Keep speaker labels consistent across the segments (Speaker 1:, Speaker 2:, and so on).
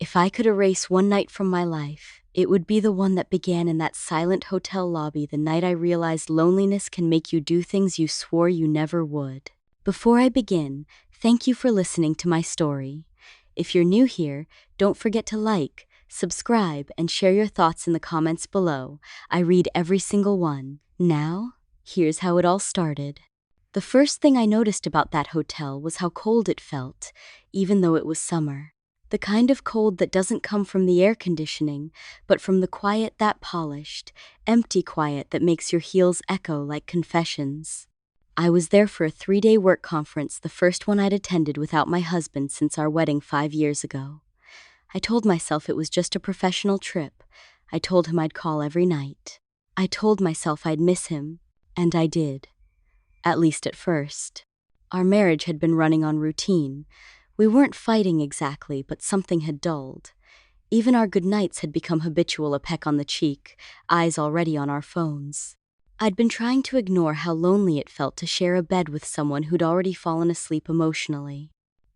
Speaker 1: If I could erase one night from my life, it would be the one that began in that silent hotel lobby the night I realized loneliness can make you do things you swore you never would. Before I begin, thank you for listening to my story. If you're new here, don't forget to like, subscribe, and share your thoughts in the comments below. I read every single one. Now, here's how it all started. The first thing I noticed about that hotel was how cold it felt, even though it was summer. The kind of cold that doesn't come from the air conditioning, but from the quiet that polished, empty quiet that makes your heels echo like confessions. I was there for a 3-day work conference, the first one I'd attended without my husband since our wedding 5 years ago. I told myself it was just a professional trip. I told him I'd call every night. I told myself I'd miss him, and I did. At least at first. Our marriage had been running on routine. We weren't fighting exactly, but something had dulled. Even our good nights had become habitual, a peck on the cheek, eyes already on our phones. I'd been trying to ignore how lonely it felt to share a bed with someone who'd already fallen asleep emotionally.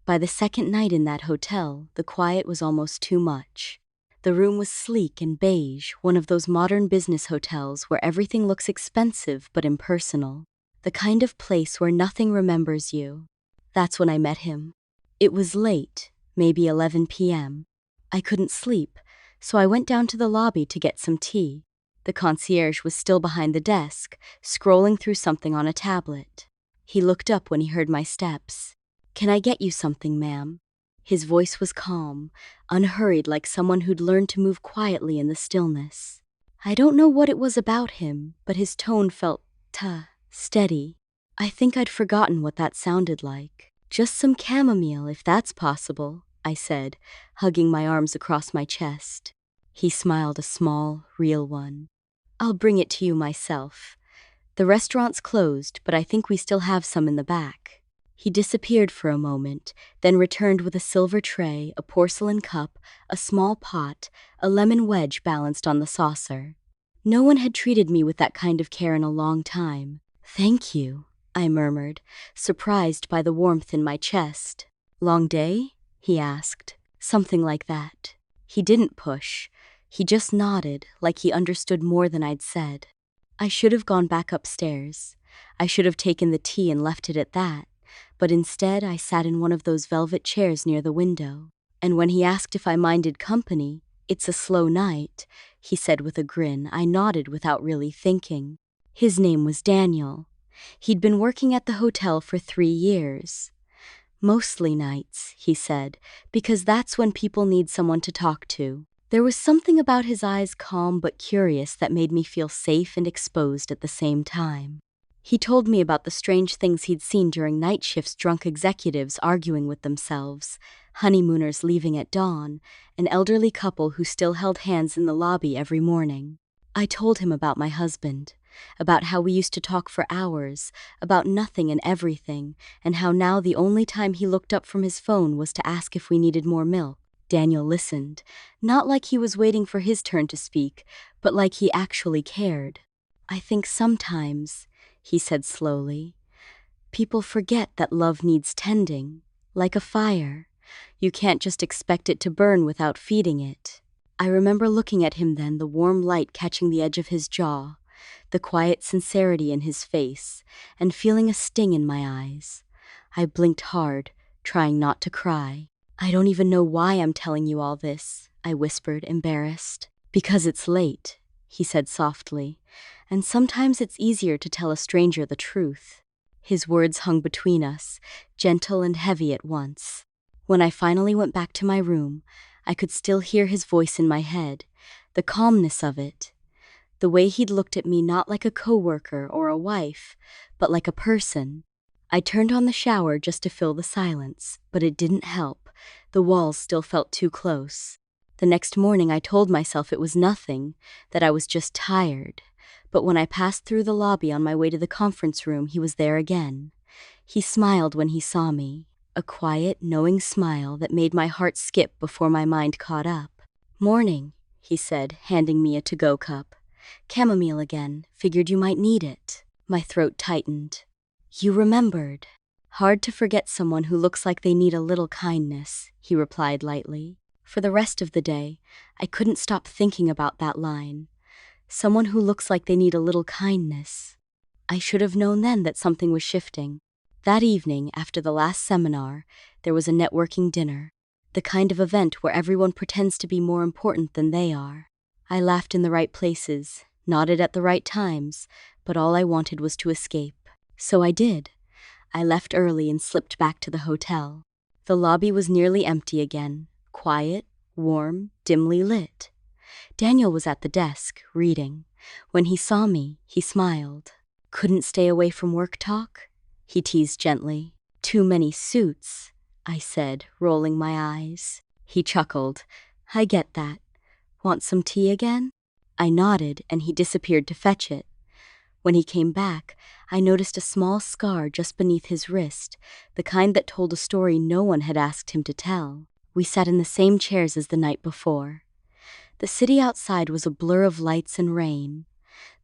Speaker 1: By the second night in that hotel, the quiet was almost too much. The room was sleek and beige, one of those modern business hotels where everything looks expensive but impersonal. The kind of place where nothing remembers you. That's when I met him. It was late, maybe 11 p.m. I couldn't sleep, so I went down to the lobby to get some tea. The concierge was still behind the desk, scrolling through something on a tablet. He looked up when he heard my steps. "Can I get you something, ma'am?" His voice was calm, unhurried, like someone who'd learned to move quietly in the stillness. I don't know what it was about him, but his tone felt steady. I think I'd forgotten what that sounded like. "Just some chamomile, if that's possible," I said, hugging my arms across my chest. He smiled, a small, real one. "I'll bring it to you myself. The restaurant's closed, but I think we still have some in the back." He disappeared for a moment, then returned with a silver tray, a porcelain cup, a small pot, a lemon wedge balanced on the saucer. No one had treated me with that kind of care in a long time. "Thank you," I murmured, surprised by the warmth in my chest. "Long day?" he asked. Something like that. He didn't push. He just nodded, like he understood more than I'd said. I should have gone back upstairs. I should have taken the tea and left it at that. But instead, I sat in one of those velvet chairs near the window. And when he asked if I minded company, "It's a slow night," he said with a grin. I nodded without really thinking. His name was Daniel. He'd been working at the hotel for 3 years. "Mostly nights," he said, "because that's when people need someone to talk to." There was something about his eyes, calm but curious, that made me feel safe and exposed at the same time. He told me about the strange things he'd seen during night shifts: drunk executives arguing with themselves, honeymooners leaving at dawn, an elderly couple who still held hands in the lobby every morning. I told him about my husband, about how we used to talk for hours, about nothing and everything, and how now the only time he looked up from his phone was to ask if we needed more milk. Daniel listened, not like he was waiting for his turn to speak, but like he actually cared. "I think sometimes," he said slowly, "people forget that love needs tending, like a fire. You can't just expect it to burn without feeding it." I remember looking at him then, the warm light catching the edge of his jaw, the quiet sincerity in his face, and feeling a sting in my eyes. I blinked hard, trying not to cry. "I don't even know why I'm telling you all this," I whispered, embarrassed. "Because it's late," he said softly, "and sometimes it's easier to tell a stranger the truth." His words hung between us, gentle and heavy at once. When I finally went back to my room, I could still hear his voice in my head, the calmness of it, the way he'd looked at me not like a coworker or a wife, but like a person. I turned on the shower just to fill the silence, but it didn't help. The walls still felt too close. The next morning I told myself it was nothing, that I was just tired. But when I passed through the lobby on my way to the conference room, he was there again. He smiled when he saw me, a quiet, knowing smile that made my heart skip before my mind caught up. "Morning," he said, handing me a to-go cup. "Chamomile again. Figured you might need it." My throat tightened. "You remembered." "Hard to forget someone who looks like they need a little kindness," he replied lightly. For the rest of the day, I couldn't stop thinking about that line. Someone who looks like they need a little kindness. I should have known then that something was shifting. That evening, after the last seminar, there was a networking dinner. The kind of event where everyone pretends to be more important than they are. I laughed in the right places, nodded at the right times, but all I wanted was to escape. So I did. I left early and slipped back to the hotel. The lobby was nearly empty again, quiet, warm, dimly lit. Daniel was at the desk, reading. When he saw me, he smiled. "Couldn't stay away from work talk?" he teased gently. "Too many suits," I said, rolling my eyes. He chuckled. "I get that. Want some tea again?" I nodded, and he disappeared to fetch it. When he came back, I noticed a small scar just beneath his wrist, the kind that told a story no one had asked him to tell. We sat in the same chairs as the night before. The city outside was a blur of lights and rain.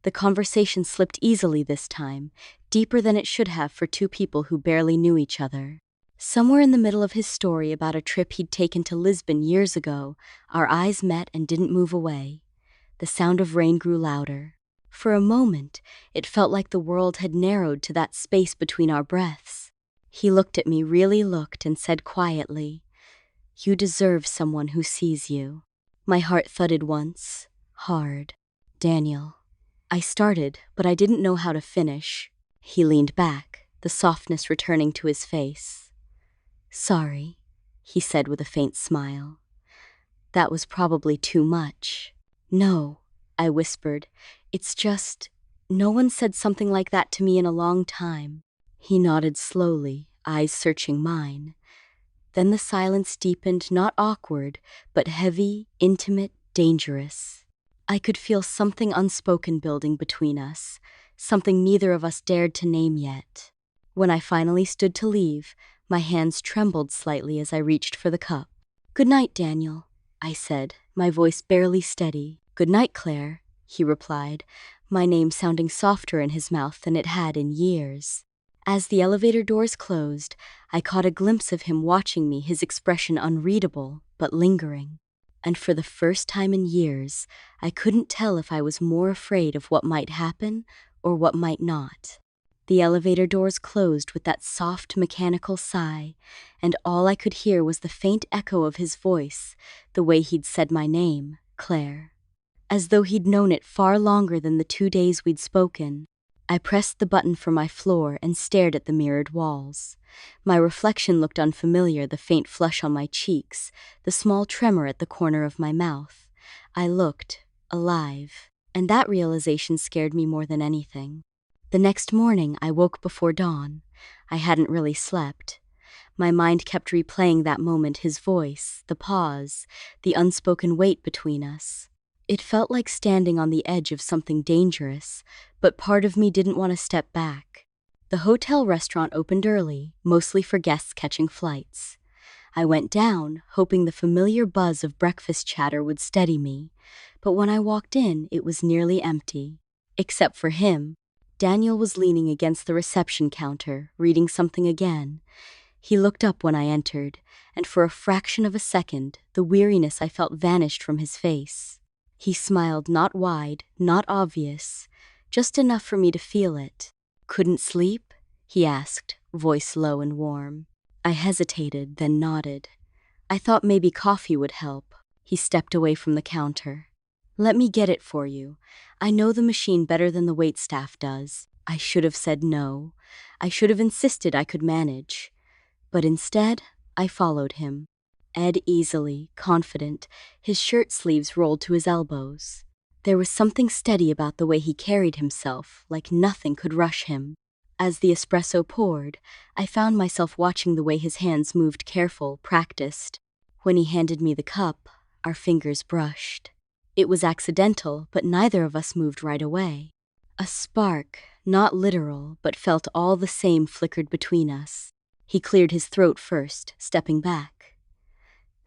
Speaker 1: The conversation slipped easily this time, deeper than it should have for two people who barely knew each other. Somewhere in the middle of his story about a trip he'd taken to Lisbon years ago, our eyes met and didn't move away. The sound of rain grew louder. For a moment, it felt like the world had narrowed to that space between our breaths. He looked at me, really looked, and said quietly, "You deserve someone who sees you." My heart thudded once, hard. "Daniel." I started, but I didn't know how to finish. He leaned back, the softness returning to his face. "Sorry," he said with a faint smile. "That was probably too much." "No," I whispered. "It's just, no one said something like that to me in a long time." He nodded slowly, eyes searching mine. Then the silence deepened, not awkward, but heavy, intimate, dangerous. I could feel something unspoken building between us, something neither of us dared to name yet. When I finally stood to leave, my hands trembled slightly as I reached for the cup. "Good night, Daniel," I said, my voice barely steady. "Good night, Claire," he replied, my name sounding softer in his mouth than it had in years. As the elevator doors closed, I caught a glimpse of him watching me, his expression unreadable, but lingering. And for the first time in years, I couldn't tell if I was more afraid of what might happen or what might not. The elevator doors closed with that soft mechanical sigh, and all I could hear was the faint echo of his voice, the way he'd said my name, Claire. As though he'd known it far longer than the 2 days we'd spoken. I pressed the button for my floor and stared at the mirrored walls. My reflection looked unfamiliar, the faint flush on my cheeks, the small tremor at the corner of my mouth. I looked alive, and that realization scared me more than anything. The next morning, I woke before dawn. I hadn't really slept. My mind kept replaying that moment, his voice, the pause, the unspoken weight between us. It felt like standing on the edge of something dangerous, but part of me didn't want to step back. The hotel restaurant opened early, mostly for guests catching flights. I went down, hoping the familiar buzz of breakfast chatter would steady me, but when I walked in, it was nearly empty. Except for him. Daniel was leaning against the reception counter, reading something again. He looked up when I entered, and for a fraction of a second, the weariness I felt vanished from his face. He smiled, not wide, not obvious, just enough for me to feel it. "Couldn't sleep?" he asked, voice low and warm. I hesitated, then nodded. I thought maybe coffee would help. He stepped away from the counter. "Let me get it for you. I know the machine better than the waitstaff does." I should have said no. I should have insisted I could manage. But instead, I followed him. Ed easily, confident, his shirt sleeves rolled to his elbows. There was something steady about the way he carried himself, like nothing could rush him. As the espresso poured, I found myself watching the way his hands moved, careful, practiced. When he handed me the cup, our fingers brushed. It was accidental, but neither of us moved right away. A spark, not literal, but felt all the same, flickered between us. He cleared his throat first, stepping back.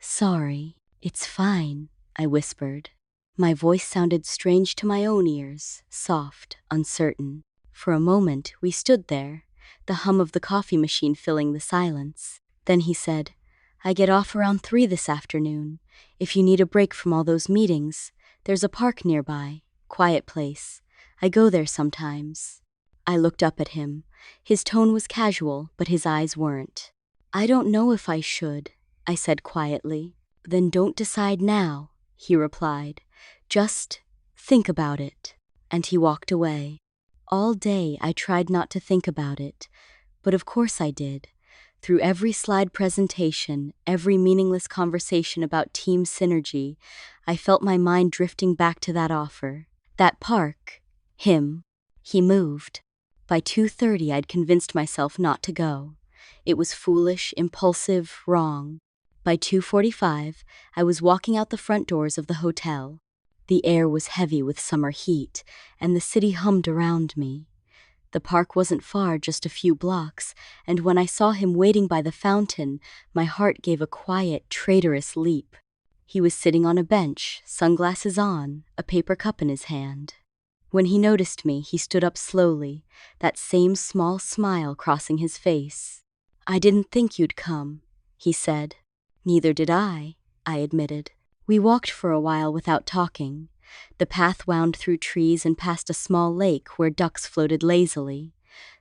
Speaker 1: "Sorry, it's fine," I whispered. My voice sounded strange to my own ears, soft, uncertain. For a moment, we stood there, the hum of the coffee machine filling the silence. Then he said, I get off around 3 this afternoon. If you need a break from all those meetings, there's a park nearby. Quiet place. I go there sometimes. I looked up at him. His tone was casual, but his eyes weren't. I don't know if I should, I said quietly. Then don't decide now, he replied. Just think about it. And he walked away. All day I tried not to think about it, but of course I did. Through every slide presentation, every meaningless conversation about team synergy, I felt my mind drifting back to that offer. That park. Him. He moved. By 2:30 I'd convinced myself not to go. It was foolish, impulsive, wrong. By 2:45, I was walking out the front doors of the hotel. The air was heavy with summer heat, and the city hummed around me. The park wasn't far, just a few blocks, and when I saw him waiting by the fountain, my heart gave a quiet, traitorous leap. He was sitting on a bench, sunglasses on, a paper cup in his hand. When he noticed me, he stood up slowly, that same small smile crossing his face. "I didn't think you'd come," he said. "Neither did I admitted. We walked for a while without talking. The path wound through trees and past a small lake where ducks floated lazily,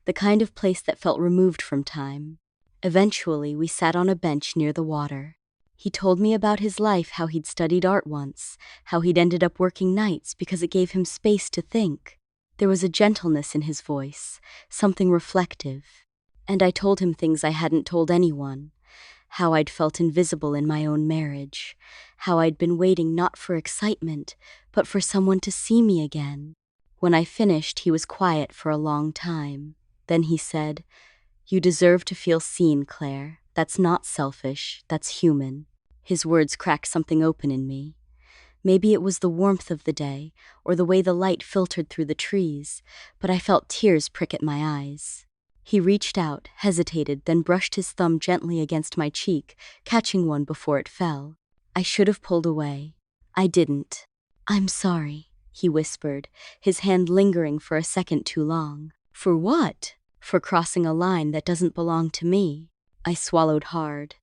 Speaker 1: the kind of place that felt removed from time. Eventually, we sat on a bench near the water. He told me about his life, how he'd studied art once, how he'd ended up working nights because it gave him space to think. There was a gentleness in his voice, something reflective. And I told him things I hadn't told anyone. How I'd felt invisible in my own marriage, how I'd been waiting not for excitement, but for someone to see me again. When I finished, he was quiet for a long time. Then he said, "You deserve to feel seen, Claire. That's not selfish, that's human." His words cracked something open in me. Maybe it was the warmth of the day, or the way the light filtered through the trees, but I felt tears prick at my eyes. He reached out, hesitated, then brushed his thumb gently against my cheek, catching one before it fell. I should have pulled away. I didn't. "I'm sorry," he whispered, his hand lingering for a second too long. "For what?" "For crossing a line that doesn't belong to me." I swallowed hard.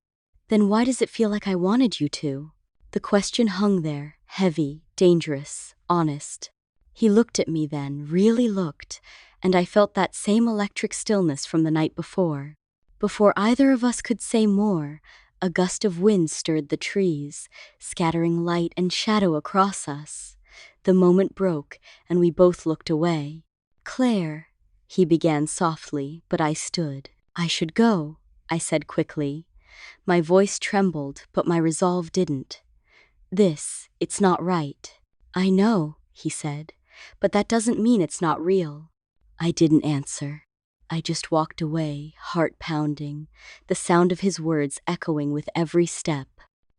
Speaker 1: "Then why does it feel like I wanted you to?" The question hung there, heavy, dangerous, honest. He looked at me then, really looked, and I felt that same electric stillness from the night before. Before either of us could say more, a gust of wind stirred the trees, scattering light and shadow across us. The moment broke, and we both looked away. "Claire," he began softly, but I stood. "I should go," I said quickly. My voice trembled, but my resolve didn't. It's not right." "I know," he said, "but that doesn't mean it's not real." I didn't answer. I just walked away, heart pounding, the sound of his words echoing with every step.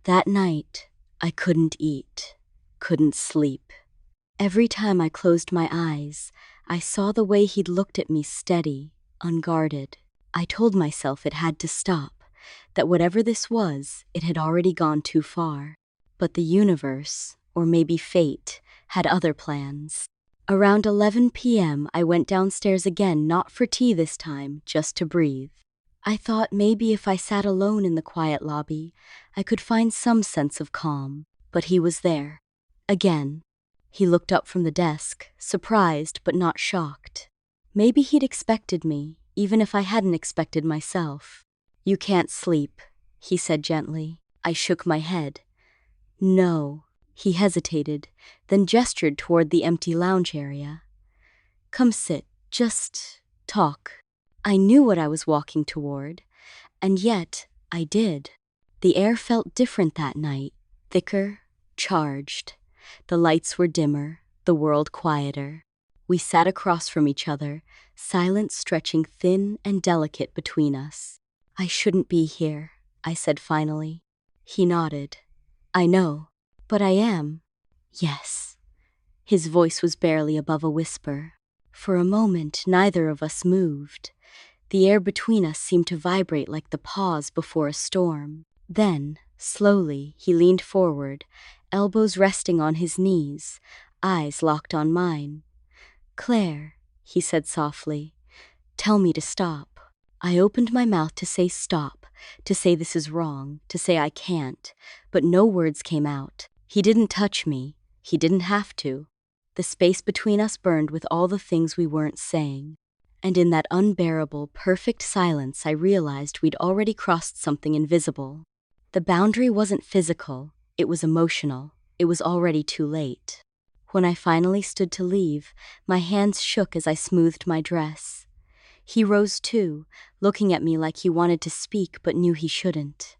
Speaker 1: That night, I couldn't eat, couldn't sleep. Every time I closed my eyes, I saw the way he'd looked at me, steady, unguarded. I told myself it had to stop, that whatever this was, it had already gone too far. But the universe, or maybe fate, had other plans. Around 11 p.m., I went downstairs again, not for tea this time, just to breathe. I thought maybe if I sat alone in the quiet lobby, I could find some sense of calm. But he was there. Again. He looked up from the desk, surprised but not shocked. Maybe he'd expected me, even if I hadn't expected myself. "You can't sleep," he said gently. I shook my head. "No." He hesitated, then gestured toward the empty lounge area. "Come sit, just talk." I knew what I was walking toward, and yet I did. The air felt different that night, thicker, charged. The lights were dimmer, the world quieter. We sat across from each other, silence stretching thin and delicate between us. "I shouldn't be here," I said finally. He nodded. "I know. But I am." "Yes." His voice was barely above a whisper. For a moment, neither of us moved. The air between us seemed to vibrate like the pause before a storm. Then, slowly, he leaned forward, elbows resting on his knees, eyes locked on mine. "Claire," he said softly, "tell me to stop." I opened my mouth to say stop, to say this is wrong, to say I can't, but no words came out. He didn't touch me. He didn't have to. The space between us burned with all the things we weren't saying. And in that unbearable, perfect silence, I realized we'd already crossed something invisible. The boundary wasn't physical, it was emotional. It was already too late. When I finally stood to leave, my hands shook as I smoothed my dress. He rose too, looking at me like he wanted to speak but knew he shouldn't.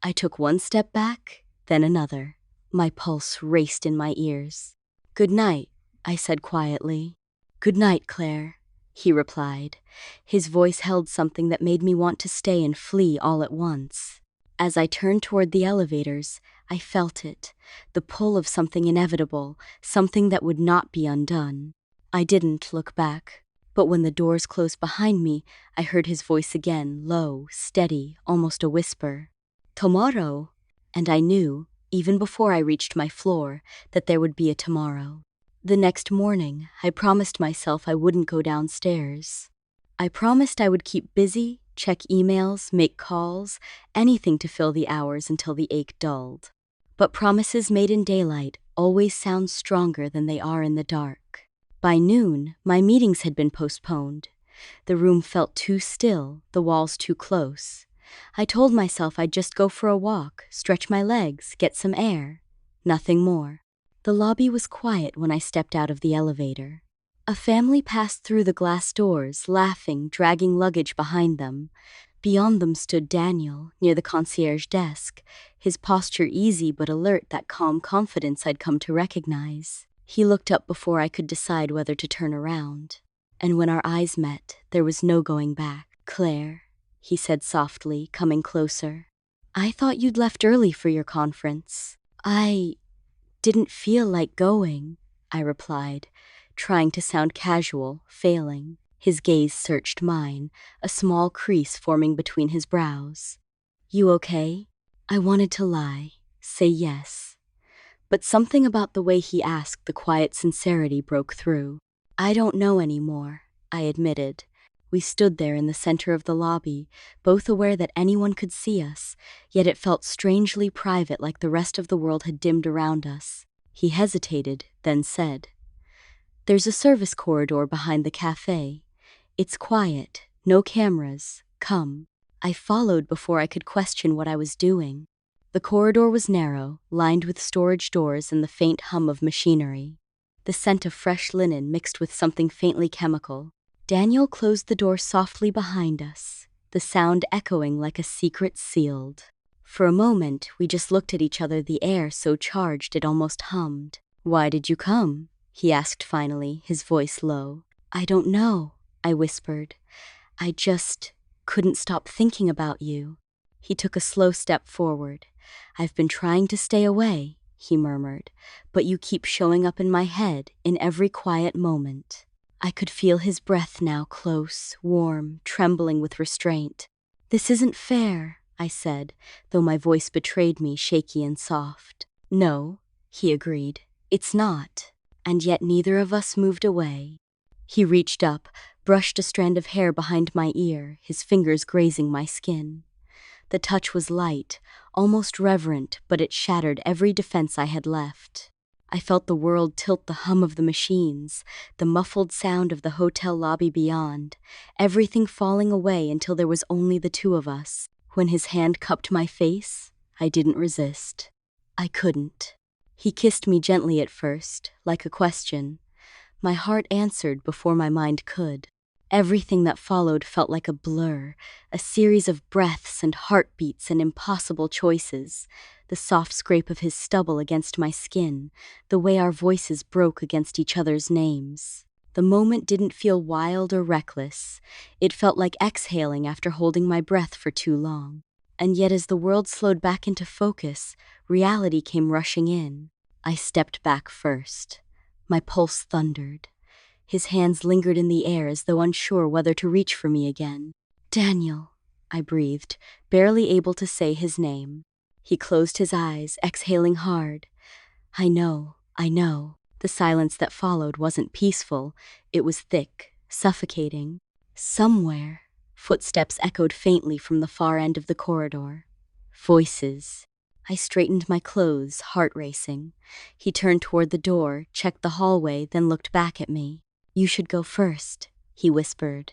Speaker 1: I took one step back, then another. My pulse raced in my ears. "Good night," I said quietly. "Good night, Claire," he replied. His voice held something that made me want to stay and flee all at once. As I turned toward the elevators, I felt it, the pull of something inevitable, something that would not be undone. I didn't look back, but when the doors closed behind me, I heard his voice again, low, steady, almost a whisper. "Tomorrow." And I knew, even before I reached my floor, that there would be a tomorrow. The next morning, I promised myself I wouldn't go downstairs. I promised I would keep busy, check emails, make calls, anything to fill the hours until the ache dulled. But promises made in daylight always sound stronger than they are in the dark. By noon, my meetings had been postponed. The room felt too still, the walls too close. I told myself I'd just go for a walk, stretch my legs, get some air. Nothing more. The lobby was quiet when I stepped out of the elevator. A family passed through the glass doors, laughing, dragging luggage behind them. Beyond them stood Daniel, near the concierge desk, his posture easy but alert, that calm confidence I'd come to recognize. He looked up before I could decide whether to turn around. And when our eyes met, there was no going back. "Claire," he said softly, coming closer. "I thought you'd left early for your conference." "I didn't feel like going," I replied, trying to sound casual, failing. His gaze searched mine, a small crease forming between his brows. "You okay?" I wanted to lie, say yes. But something about the way he asked, the quiet sincerity, broke through. "I don't know anymore," I admitted. We stood there in the center of the lobby, both aware that anyone could see us, yet it felt strangely private, like the rest of the world had dimmed around us. He hesitated, then said, "There's a service corridor behind the cafe. It's quiet, no cameras. Come." I followed before I could question what I was doing. The corridor was narrow, lined with storage doors and the faint hum of machinery. The scent of fresh linen mixed with something faintly chemical. Daniel closed the door softly behind us, the sound echoing like a secret sealed. For a moment, we just looked at each other, the air so charged it almost hummed. "Why did you come?" he asked finally, his voice low. "I don't know," I whispered. "I just couldn't stop thinking about you." He took a slow step forward. "I've been trying to stay away," he murmured, "but you keep showing up in my head, in every quiet moment." I could feel his breath now, close, warm, trembling with restraint. "This isn't fair," I said, though my voice betrayed me, shaky and soft. "No," he agreed, "it's not." And yet neither of us moved away. He reached up, brushed a strand of hair behind my ear, his fingers grazing my skin. The touch was light, almost reverent, but it shattered every defense I had left. I felt the world tilt, the hum of the machines, the muffled sound of the hotel lobby beyond, everything falling away until there was only the two of us. When his hand cupped my face, I didn't resist. I couldn't. He kissed me gently at first, like a question. My heart answered before my mind could. Everything that followed felt like a blur, a series of breaths and heartbeats and impossible choices. The soft scrape of his stubble against my skin, the way our voices broke against each other's names. The moment didn't feel wild or reckless. It felt like exhaling after holding my breath for too long. And yet as the world slowed back into focus, reality came rushing in. I stepped back first. My pulse thundered. His hands lingered in the air as though unsure whether to reach for me again. "Daniel," I breathed, barely able to say his name. He closed his eyes, exhaling hard. I know. The silence that followed wasn't peaceful. It was thick, suffocating. Somewhere, Footsteps echoed faintly from the far end of the corridor. Voices. I straightened my clothes, heart racing. He turned toward the door, checked the hallway, then looked back at me. "You should go first," he whispered.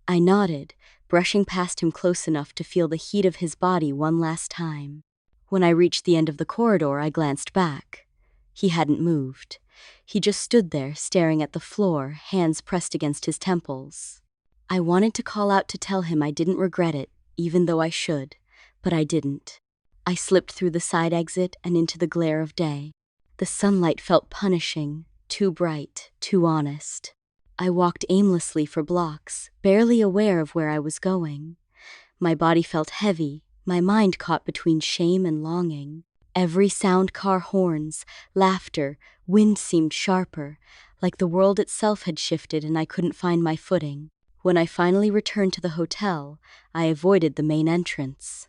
Speaker 1: I nodded, brushing past him close enough to feel the heat of his body one last time. When I reached the end of the corridor, I glanced back. He hadn't moved. He just stood there, staring at the floor, hands pressed against his temples. I wanted to call out to tell him I didn't regret it, even though I should, but I didn't. I slipped through the side exit and into the glare of day. The sunlight felt punishing, too bright, too honest. I walked aimlessly for blocks, barely aware of where I was going. My body felt heavy, my mind caught between shame and longing. Every sound, car horns, laughter, wind seemed sharper, like the world itself had shifted and I couldn't find my footing. When I finally returned to the hotel, I avoided the main entrance.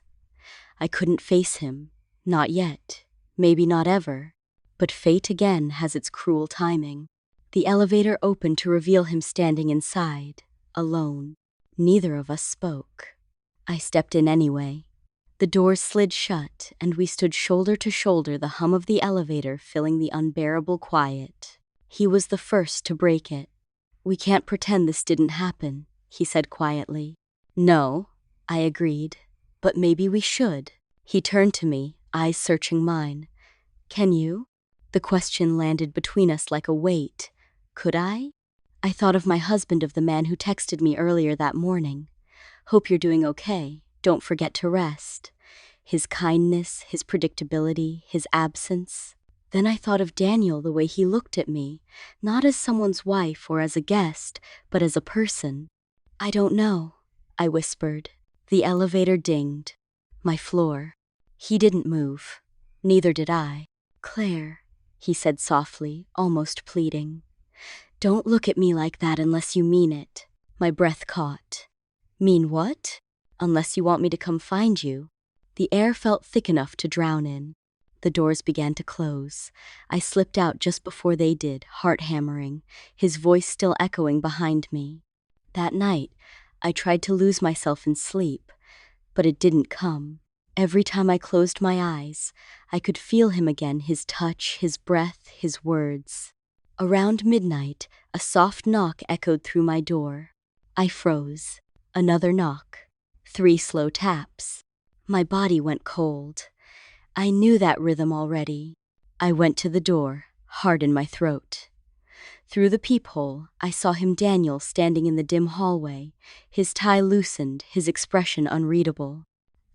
Speaker 1: I couldn't face him. Not yet. Maybe not ever. But fate again has its cruel timing. The elevator opened to reveal him standing inside, alone. Neither of us spoke. I stepped in anyway. The doors slid shut, and we stood shoulder to shoulder, the hum of the elevator filling the unbearable quiet. He was the first to break it. "We can't pretend this didn't happen," he said quietly. "No," I agreed, "but maybe we should." He turned to me, eyes searching mine. "Can you?" The question landed between us like a weight. Could I? I thought of my husband, of the man who texted me earlier that morning. "Hope you're doing okay. Don't forget to rest." His kindness, his predictability, his absence. Then I thought of Daniel, the way he looked at me, not as someone's wife or as a guest, but as a person. "I don't know," I whispered. The elevator dinged. My floor. He didn't move. Neither did I. "Claire," he said softly, almost pleading. "Don't look at me like that unless you mean it." My breath caught. "Mean what?" "Unless you want me to come find you." The air felt thick enough to drown in. The doors began to close. I slipped out just before they did, heart hammering, his voice still echoing behind me. That night, I tried to lose myself in sleep, but it didn't come. Every time I closed my eyes, I could feel him again, his touch, his breath, his words. Around midnight, a soft knock echoed through my door. I froze. Another knock. 3 slow taps. My body went cold. I knew that rhythm already. I went to the door, hard in my throat. Through the peephole, I saw him, Daniel, standing in the dim hallway, his tie loosened, his expression unreadable.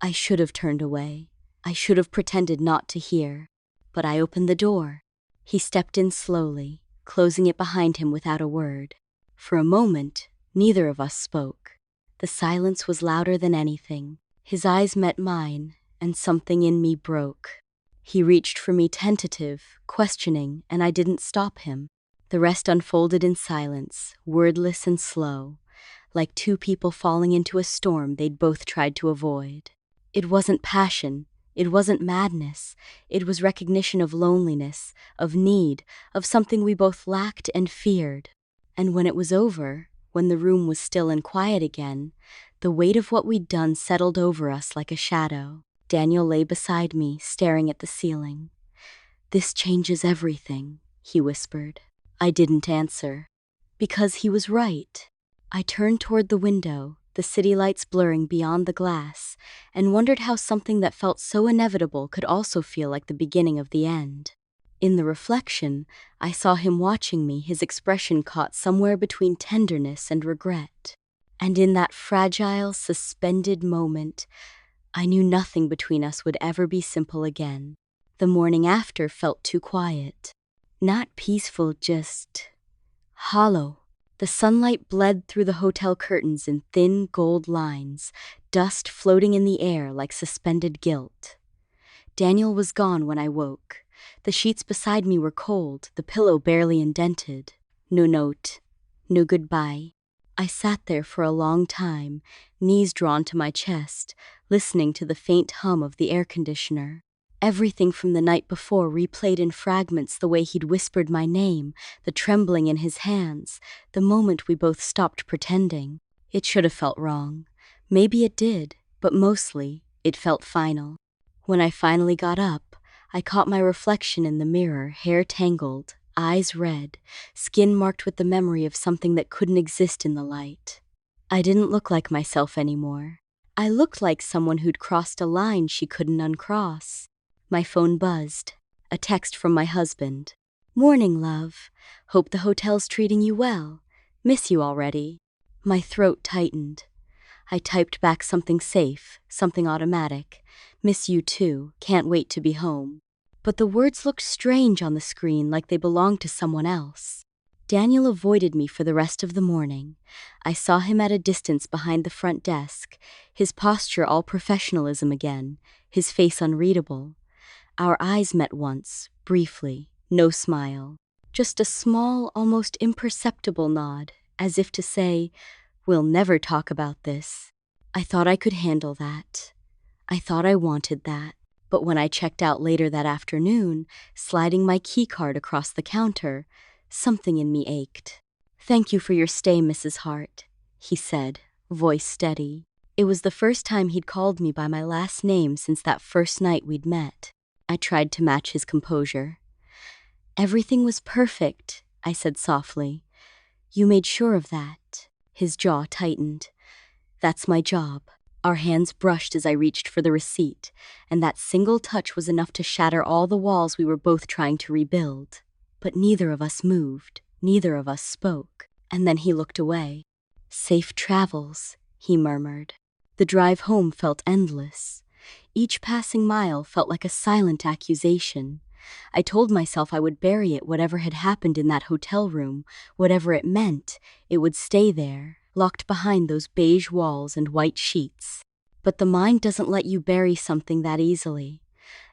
Speaker 1: I should have turned away. I should have pretended not to hear. But I opened the door. He stepped in slowly, closing it behind him without a word. For a moment, neither of us spoke. The silence was louder than anything. His eyes met mine, and something in me broke. He reached for me, tentative, questioning, and I didn't stop him. The rest unfolded in silence, wordless and slow, like two people falling into a storm they'd both tried to avoid. It wasn't passion, it wasn't madness, it was recognition of loneliness, of need, of something we both lacked and feared. And when it was over, when the room was still and quiet again, the weight of what we'd done settled over us like a shadow. Daniel lay beside me, staring at the ceiling. "This changes everything," he whispered. I didn't answer. Because he was right. I turned toward the window, the city lights blurring beyond the glass, and wondered how something that felt so inevitable could also feel like the beginning of the end. In the reflection, I saw him watching me, his expression caught somewhere between tenderness and regret. And in that fragile, suspended moment, I knew nothing between us would ever be simple again. The morning after felt too quiet. Not peaceful, just hollow. The sunlight bled through the hotel curtains in thin gold lines, dust floating in the air like suspended guilt. Daniel was gone when I woke. The sheets beside me were cold, the pillow barely indented. No note, no goodbye. I sat there for a long time, knees drawn to my chest, listening to the faint hum of the air conditioner. Everything from the night before replayed in fragments, the way he'd whispered my name, the trembling in his hands, the moment we both stopped pretending. It should have felt wrong, Maybe it did, but mostly, it felt final. When I finally got up, I caught my reflection in the mirror, hair tangled, eyes red, skin marked with the memory of something that couldn't exist in the light. I didn't look like myself anymore. I looked like someone who'd crossed a line she couldn't uncross. My phone buzzed. A text from my husband. "Morning, love. Hope the hotel's treating you well. Miss you already." My throat tightened. I typed back something safe, something automatic. "Miss you too. Can't wait to be home." But the words looked strange on the screen, like they belonged to someone else. Daniel avoided me for the rest of the morning. I saw him at a distance behind the front desk, his posture all professionalism again, his face unreadable. Our eyes met once, briefly, no smile. Just a small, almost imperceptible nod, as if to say, "We'll never talk about this." I thought I could handle that. I thought I wanted that. But when I checked out later that afternoon, sliding my keycard across the counter, something in me ached. "Thank you for your stay, Mrs. Hart," he said, voice steady. It was the first time he'd called me by my last name since that first night we'd met. I tried to match his composure. "Everything was perfect," I said softly. "You made sure of that." His jaw tightened. "That's my job." Our hands brushed as I reached for the receipt, and that single touch was enough to shatter all the walls we were both trying to rebuild. But neither of us moved, neither of us spoke. And then he looked away. "Safe travels," he murmured. The drive home felt endless. Each passing mile felt like a silent accusation. I told myself I would bury it, whatever had happened in that hotel room, whatever it meant, it would stay there, locked behind those beige walls and white sheets. But the mind doesn't let you bury something that easily,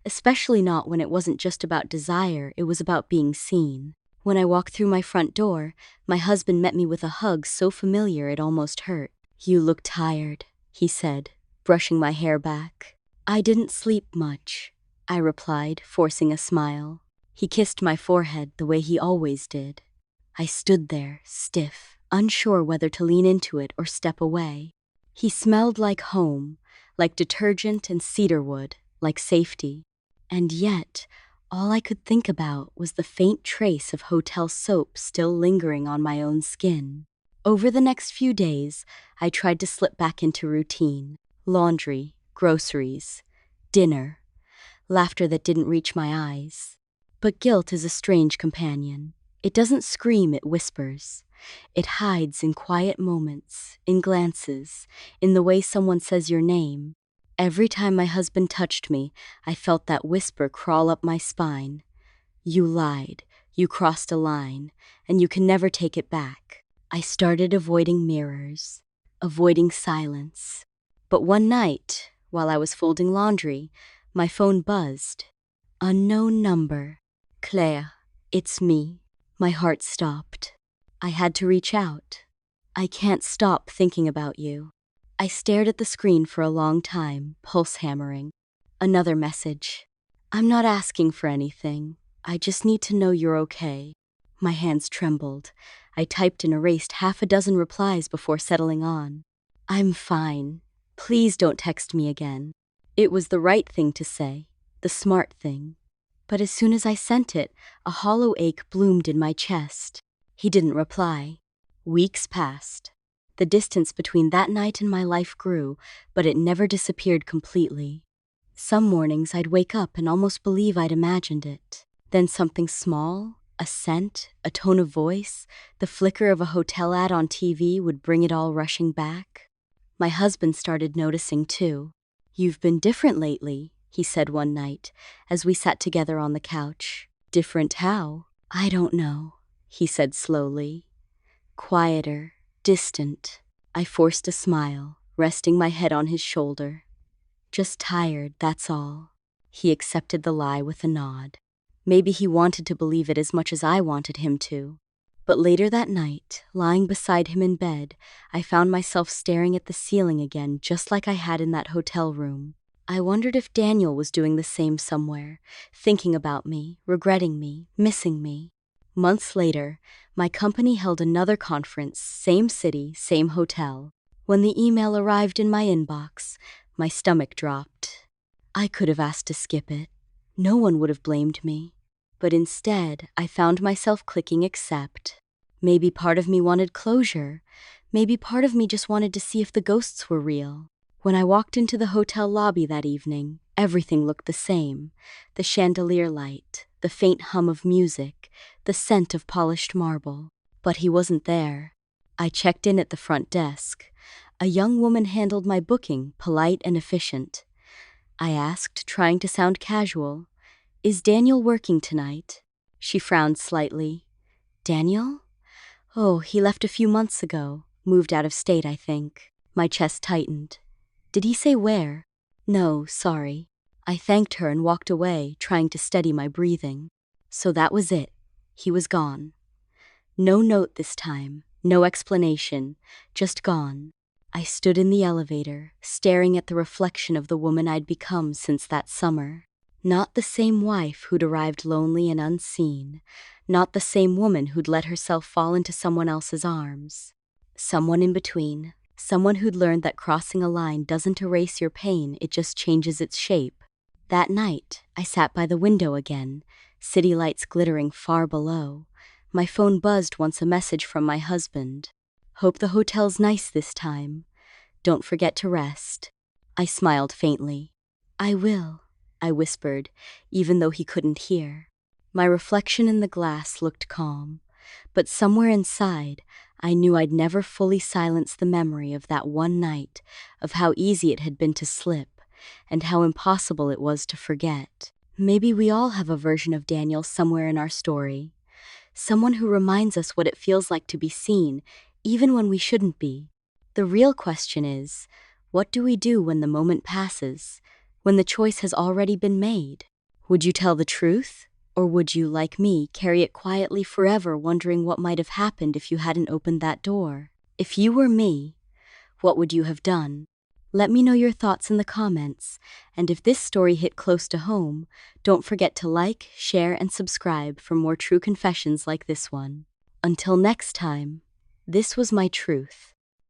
Speaker 1: especially not when it wasn't just about desire, it was about being seen. When I walked through my front door, my husband met me with a hug so familiar it almost hurt. "You look tired," he said, brushing my hair back. "I didn't sleep much," I replied, forcing a smile. He kissed my forehead the way he always did. I stood there, stiff, unsure whether to lean into it or step away. He smelled like home, like detergent and cedarwood, like safety. And yet, all I could think about was the faint trace of hotel soap still lingering on my own skin. Over the next few days, I tried to slip back into routine. Laundry, groceries, dinner, laughter that didn't reach my eyes. But guilt is a strange companion. It doesn't scream, it whispers. It hides in quiet moments, in glances, in the way someone says your name. Every time my husband touched me, I felt that whisper crawl up my spine. "You lied, you crossed a line, and you can never take it back." I started avoiding mirrors, avoiding silence. But one night, while I was folding laundry, my phone buzzed. "Unknown number. Claire, it's me." My heart stopped. I had to reach out. "I can't stop thinking about you." I stared at the screen for a long time, pulse hammering. Another message. "I'm not asking for anything. I just need to know you're okay." My hands trembled. I typed and erased half a dozen replies before settling on. "I'm fine. Please don't text me again." It was the right thing to say, the smart thing. But as soon as I sent it, a hollow ache bloomed in my chest. He didn't reply. Weeks passed. The distance between that night and my life grew, but it never disappeared completely. Some mornings I'd wake up and almost believe I'd imagined it. Then something small, a scent, a tone of voice, the flicker of a hotel ad on TV would bring it all rushing back. My husband started noticing too. "You've been different lately," he said one night, as we sat together on the couch. "Different how?" "I don't know," he said slowly. Quieter, distant. I forced a smile, resting my head on his shoulder. "Just tired, that's all." He accepted the lie with a nod. Maybe he wanted to believe it as much as I wanted him to. But later that night, lying beside him in bed, I found myself staring at the ceiling again, just like I had in that hotel room. I wondered if Daniel was doing the same somewhere, thinking about me, regretting me, missing me. Months later, my company held another conference, same city, same hotel. When the email arrived in my inbox, my stomach dropped. I could have asked to skip it. No one would have blamed me. But instead, I found myself clicking accept. Maybe part of me wanted closure. Maybe part of me just wanted to see if the ghosts were real. When I walked into the hotel lobby that evening, everything looked the same. The chandelier light, the faint hum of music, the scent of polished marble. But he wasn't there. I checked in at the front desk. A young woman handled my booking, polite and efficient. I asked, trying to sound casual, "Is Daniel working tonight?" She frowned slightly. "Daniel? Oh, he left a few months ago. Moved out of state, I think." My chest tightened. "Did he say where?" "No, sorry." I thanked her and walked away, trying to steady my breathing. So that was it. He was gone. No note this time, no explanation, just gone. I stood in the elevator, staring at the reflection of the woman I'd become since that summer. Not the same wife who'd arrived lonely and unseen. Not the same woman who'd let herself fall into someone else's arms. Someone in between. Someone who'd learned that crossing a line doesn't erase your pain, it just changes its shape. That night, I sat by the window again, city lights glittering far below. My phone buzzed once a message from my husband. "Hope the hotel's nice this time. Don't forget to rest." I smiled faintly. "I will," I whispered, even though he couldn't hear. My reflection in the glass looked calm, but somewhere inside, I knew I'd never fully silence the memory of that one night, of how easy it had been to slip, and how impossible it was to forget. Maybe we all have a version of Daniel somewhere in our story. Someone who reminds us what it feels like to be seen, even when we shouldn't be. The real question is, what do we do when the moment passes, when the choice has already been made? Would you tell the truth? Or would you, like me, carry it quietly forever, wondering what might have happened if you hadn't opened that door? If you were me, what would you have done? Let me know your thoughts in the comments, and if this story hit close to home, don't forget to like, share, and subscribe for more true confessions like this one. Until next time, this was my truth.